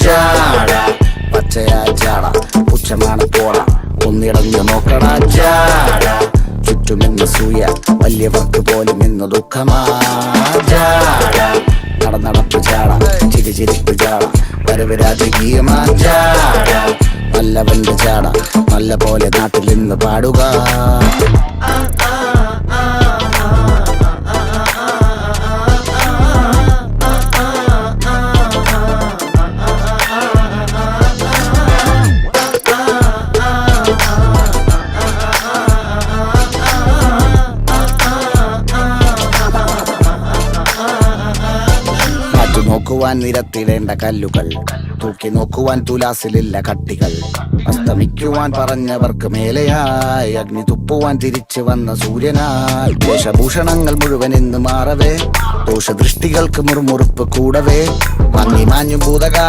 ജാട പച്ചയാ ജാട പുച്ഛമാണ് പോട ഒന്നിടഞ്ഞു നോക്കടാ ജാട ചുറ്റുമെന്ന് സൂയ വലിയവർക്ക് പോലും ഇന്ന് ദുഃഖമാ ജാട നടപ്പ് ജാട ചിരിപ്പ് ജാട വരവ് രാജകീയമാ ജാട നല്ലവന്റെ ജാട നല്ല പോലെ നാട്ടിൽ ഇന്ന് പാടുക. നോക്കുവാൻ നിരത്തിടേണ്ട കല്ലുകൾ, തൂക്കി നോക്കുവാൻ തുലാസിലില്ല കട്ടികൾ, അസ്തമിക്കുവാൻ പറഞ്ഞവർക്ക് മേലെയായി അഗ്നി തുപ്പുവാൻ തിരിച്ചു വന്ന സൂര്യനായി വേഷഭൂഷണങ്ങൾ മുഴുവൻ ഇന്ന് മാറവേ ദോഷദൃഷ്ടികൾക്ക് മുറുമുറുപ്പ് കൂടവേ മങ്ങി മാഞ്ഞു ഭൂതകാല